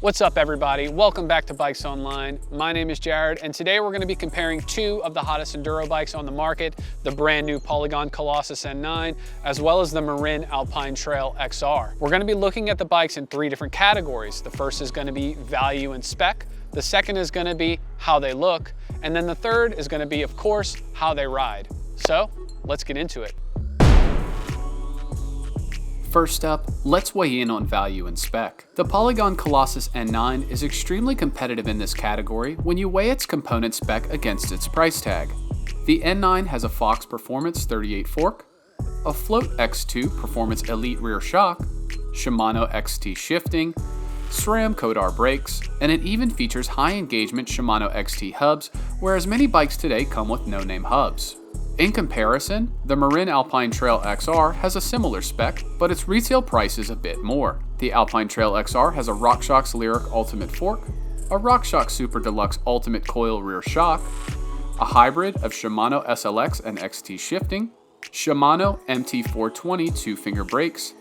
What's up everybody? Welcome back to Bikes Online. My name is Jared and today we're going to be comparing two of the hottest enduro bikes on the market, the brand new Polygon Collosus N9 as well as the Marin Alpine Trail XR. We're going to be looking at the bikes in three different categories. The first is going to be value and spec, the second is going to be how they look, and then the third is going to be, of course, how they ride. So let's get into it. First up, let's weigh in on value and spec. The Polygon Collosus N9 is extremely competitive in this category when you weigh its component spec against its price tag. The N9 has a Fox Performance 38 fork, a Float X2 Performance Elite rear shock, Shimano XT shifting, SRAM Kodar brakes, and it even features high engagement Shimano XT hubs, whereas many bikes today come with no-name hubs. In comparison, the Marin Alpine Trail XR has a similar spec, but its retail price is a bit more. The Alpine Trail XR has a RockShox Lyric Ultimate fork, a RockShox Super Deluxe Ultimate coil rear shock, a hybrid of Shimano SLX and XT shifting, Shimano MT420 two-finger brakes,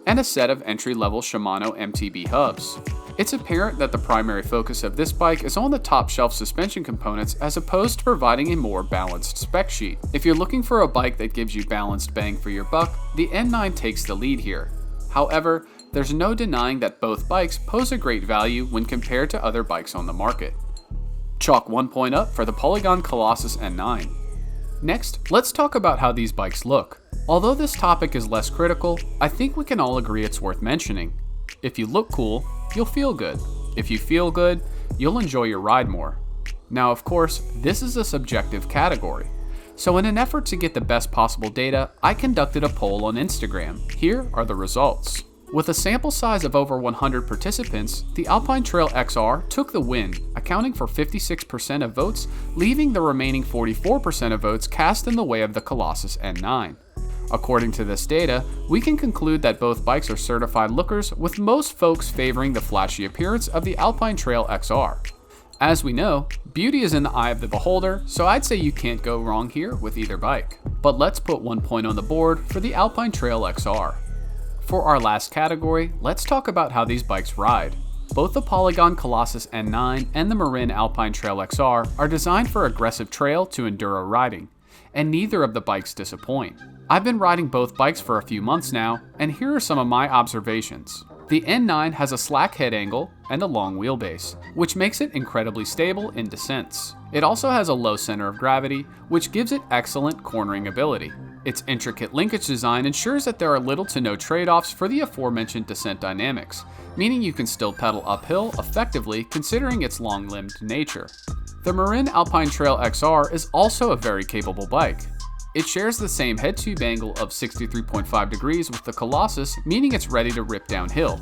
and a set of entry-level Shimano MTB hubs. It's apparent that the primary focus of this bike is on the top-shelf suspension components as opposed to providing a more balanced spec sheet. If you're looking for a bike that gives you balanced bang for your buck, the N9 takes the lead here. However, there's no denying that both bikes pose a great value when compared to other bikes on the market. Chalk 1 point up for the Polygon Collosus N9. Next, let's talk about how these bikes look. Although this topic is less critical, I think we can all agree it's worth mentioning. If you look cool, you'll feel good. If you feel good, you'll enjoy your ride more. Now, of course, this is a subjective category. So in an effort to get the best possible data, I conducted a poll on Instagram. Here are the results. With a sample size of over 100 participants, the Alpine Trail XR took the win, accounting for 56% of votes, leaving the remaining 44% of votes cast in the way of the Collosus N9. According to this data, we can conclude that both bikes are certified lookers, with most folks favoring the flashy appearance of the Alpine Trail XR. As we know, beauty is in the eye of the beholder, so I'd say you can't go wrong here with either bike. But let's put 1 point on the board for the Alpine Trail XR. For our last category, let's talk about how these bikes ride. Both the Polygon Collosus N9 and the Marin Alpine Trail XR are designed for aggressive trail to enduro riding, and neither of the bikes disappoint. I've been riding both bikes for a few months now, and here are some of my observations. The N9 has a slack head angle and a long wheelbase, which makes it incredibly stable in descents. It also has a low center of gravity, which gives it excellent cornering ability. Its intricate linkage design ensures that there are little to no trade-offs for the aforementioned descent dynamics, meaning you can still pedal uphill effectively considering its long-limbed nature. The Marin Alpine Trail XR is also a very capable bike. It shares the same head tube angle of 63.5 degrees with the Collosus, meaning it's ready to rip downhill.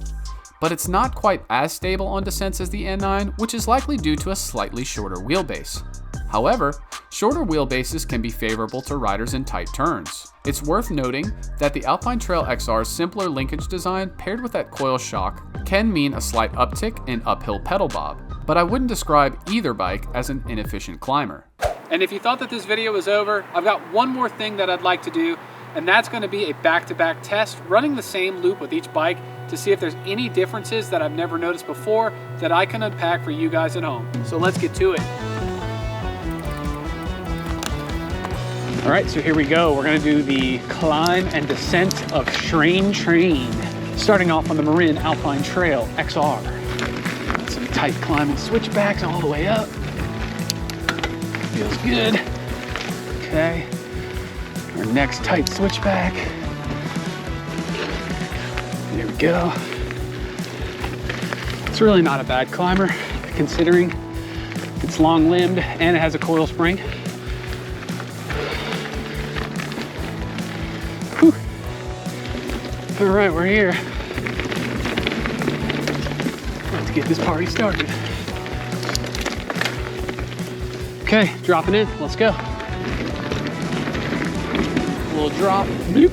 But it's not quite as stable on descents as the N9, which is likely due to a slightly shorter wheelbase. However, shorter wheelbases can be favorable to riders in tight turns. It's worth noting that the Alpine Trail XR's simpler linkage design paired with that coil shock can mean a slight uptick in uphill pedal bob, but I wouldn't describe either bike as an inefficient climber. And if you thought that this video was over, I've got one more thing that I'd like to do, and that's going to be a back-to-back test, running the same loop with each bike to see if there's any differences that I've never noticed before that I can unpack for you guys at home. So let's get to it. All right, so here we go. We're going to do the climb and descent of Train, starting off on the Marin Alpine Trail XR. Got some tight climbing switchbacks all the way up. Feels good. Okay, our next tight switchback. There we go. It's really not a bad climber considering it's long-limbed and it has a coil spring. Whew. All right, we're here. Let's get this party started. Okay, dropping in, let's go. A little drop, bloop.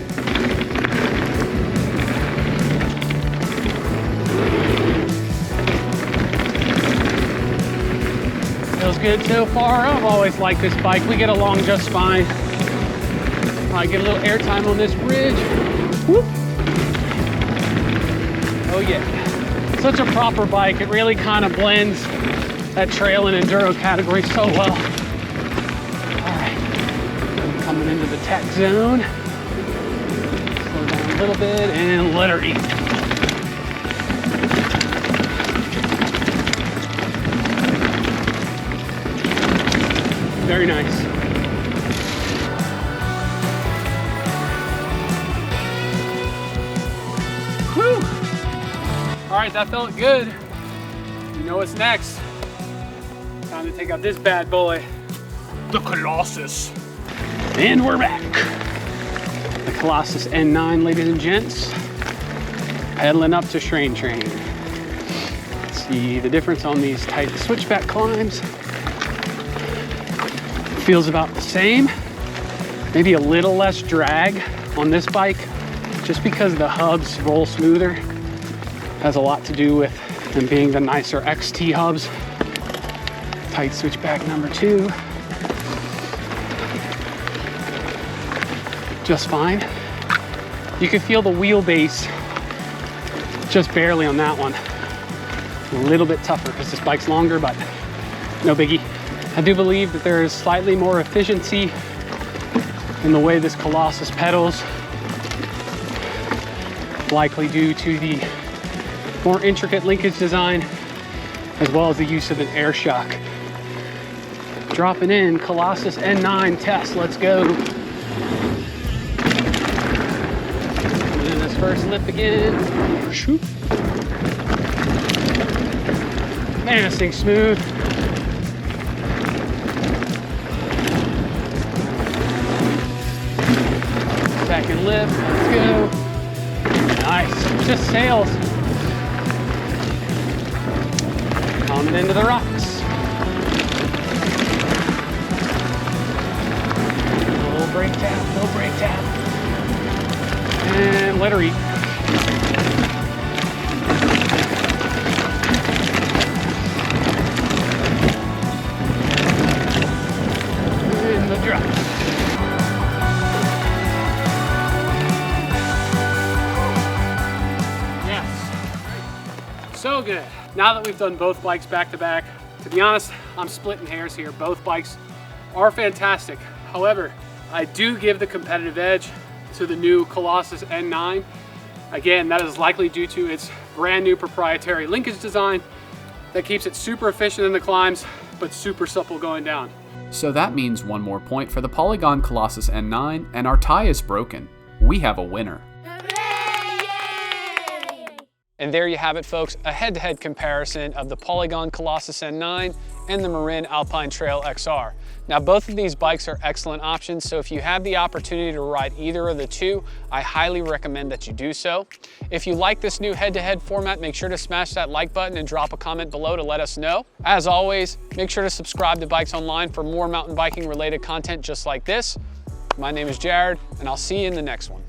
Feels good so far. I've always liked this bike. We get along just fine. Probably get a little airtime on this bridge. Whoop. Oh yeah. Such a proper bike. It really kind of blends that trail and enduro category so well. All right, I'm coming into the tech zone. Slow down a little bit and let her eat. Very nice. Whew. All right, that felt good. You know what's next. Time to take out this bad boy, the Colossus. And we're back. The Colossus N9, ladies and gents. Pedaling up to Train. See the difference on these tight switchback climbs. Feels about the same. Maybe a little less drag on this bike, just because the hubs roll smoother. Has a lot to do with them being the nicer XT hubs. Tight switchback number 2. Just fine. You can feel the wheelbase just barely on that one. A little bit tougher because this bike's longer, but no biggie. I do believe that there is slightly more efficiency in the way this Colossus pedals, likely due to the more intricate linkage design, as well as the use of an air shock. Dropping in Colossus N9 test, let's go. Doing this first lip again. Shoot. Man, this thing's smooth. Second lift, let's go. Nice, just sails. Coming into the rocks. Little brake tap, no brake tap. And let her eat. In the drop. So good. Now that we've done both bikes back to back, to be honest, I'm splitting hairs here. Both bikes are fantastic. However, I do give the competitive edge to the new Colossus N9. Again, that is likely due to its brand new proprietary linkage design that keeps it super efficient in the climbs, but super supple going down. So that means one more point for the Polygon Collosus N9, and our tie is broken. We have a winner. And there you have it, folks, a head-to-head comparison of the Polygon Collosus N9 and the Marin Alpine Trail XR. Now, both of these bikes are excellent options, so if you have the opportunity to ride either of the two, I highly recommend that you do so. If you like this new head-to-head format, make sure to smash that like button and drop a comment below to let us know. As always, make sure to subscribe to Bikes Online for more mountain biking related content just like this. My name is Jared, and I'll see you in the next one.